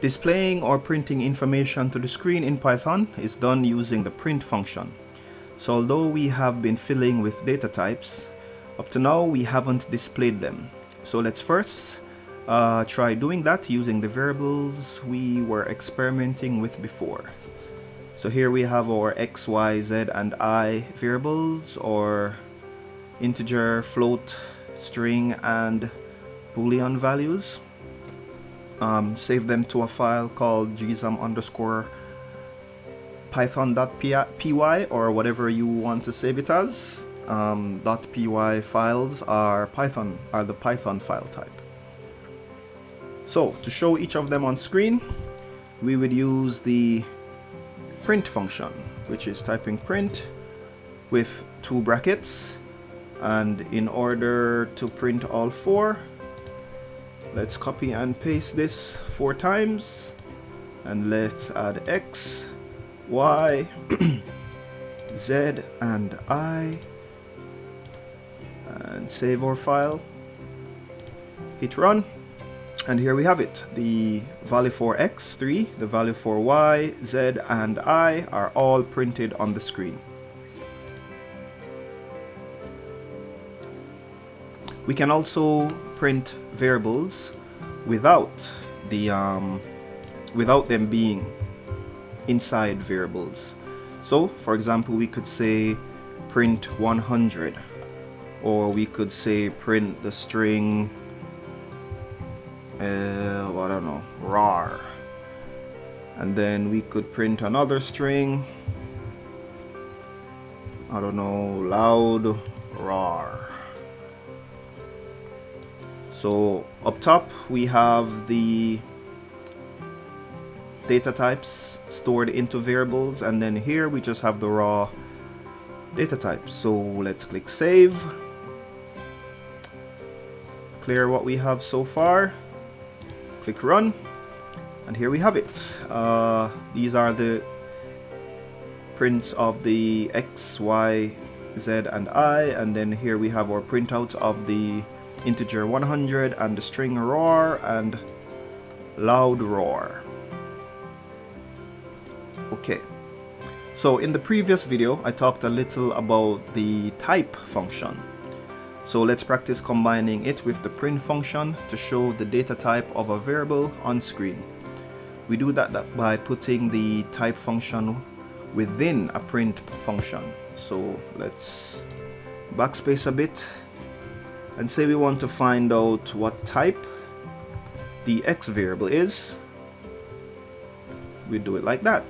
Displaying or printing information to the screen in Python is done using the print function. So although we have been filling with data types, up to now we haven't displayed them. So let's first try doing that using the variables we were experimenting with before. So here we have our x, y, z, and I variables, or integer, float, string, and boolean values. Save them to a file called gsum_python.py or whatever you want to save it as. .py files are the Python file type. So to show each of them on screen, we would use the print function, which is typing print with 2 brackets, and in order to print all 4, let's copy and paste this 4 times, and let's add x, y, z, and I, and save our file, hit run, and here we have it. The value for x, 3, the value for y, z, and I are all printed on the screen. We can also print variables without them being inside variables. So for example, we could say print 100, or we could say print the string I don't know, rar, and then we could print another string, I don't know, loud rar. So up top we have the data types stored into variables, and then here we just have the raw data types. So let's click save, clear what we have so far, click run, and here we have it. These are the prints of the x, y, z, and I, and then here we have our printouts of the integer 100 and the string roar and loud roar. Okay, so in the previous video I talked a little about the type function. So let's practice combining it with the print function to show the data type of a variable on screen. We do that by putting the type function within a print function. So let's backspace a bit and say we want to find out what type the x variable is. We do it like that.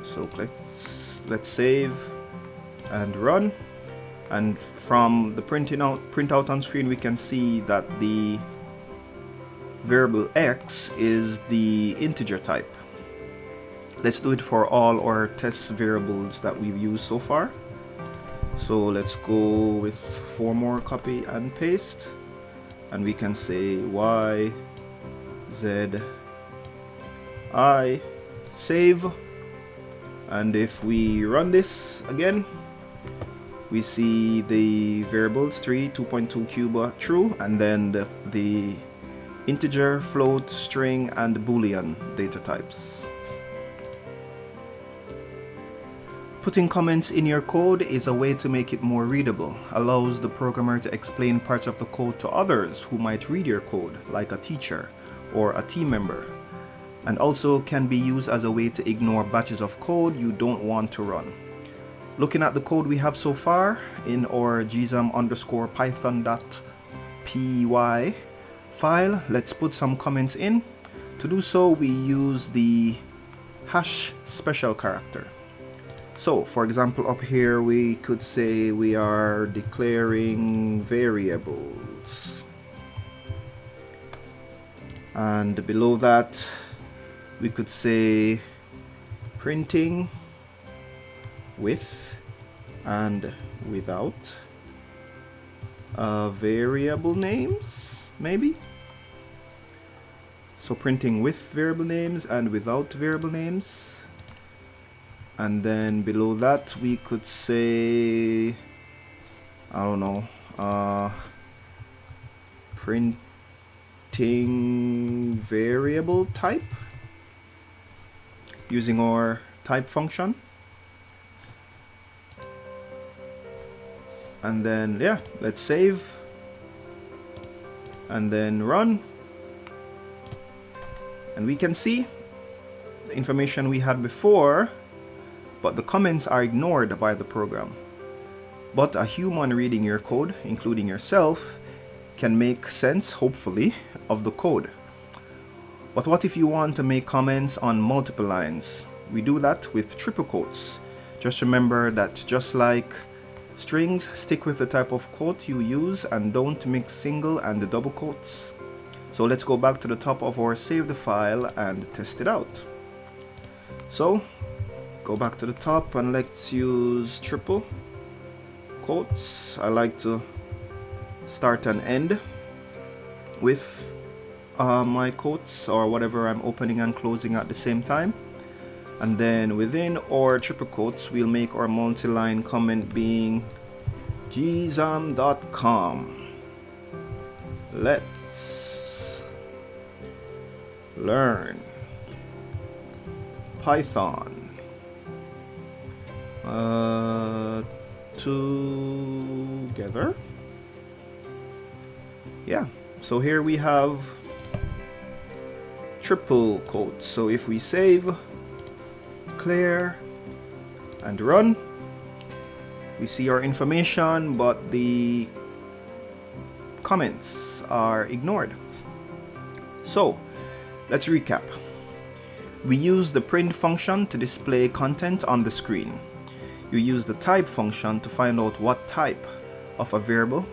So let's save and run, and from the printout on screen we can see that the variable x is the integer type. Let's do it for all our test variables that we've used so far. So let's go with 4 more copy and paste, and we can say y, z, I, save, and if we run this again, we see the variables 3, 2.2 cube true, and then the integer, float, string, and boolean data types. Putting comments in your code is a way to make it more readable, allows the programmer to explain parts of the code to others who might read your code, like a teacher or a team member, and also can be used as a way to ignore batches of code you don't want to run. Looking at the code we have so far in our gsum_python.py file, let's put some comments in. To do so, we use the hash special character. So for example, up here we could say we are declaring variables, and below that we could say printing with and without variable names, maybe. So printing with variable names and without variable names. And then below that we could say, I don't know, printing variable type, using our type function. And then, yeah, let's save and then run. And we can see the information we had before, but the comments are ignored by the program. But a human reading your code, including yourself, can make sense, hopefully, of the code. But what if you want to make comments on multiple lines? We do that with triple quotes. Just remember that just like strings, stick with the type of quote you use and don't mix single and double quotes. So let's go back to the top of our save the file and test it out. So go back to the top and let's use triple quotes. I like to start and end with my quotes or whatever I'm opening and closing at the same time. And then within our triple quotes, we'll make our multi-line comment being gzam.com. Let's learn Python together. Yeah, so here we have triple quotes. So if we save, clear, and run, we see our information, but the comments are ignored. So let's recap. We use the print function to display content on the screen. You use the type function to find out what type a variable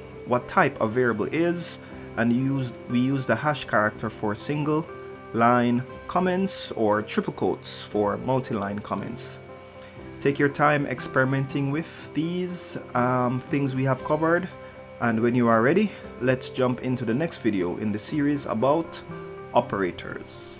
is, and we use the hash character for single line comments or triple quotes for multi-line comments. Take your time experimenting with these things we have covered, and when you are ready, let's jump into the next video in the series about operators.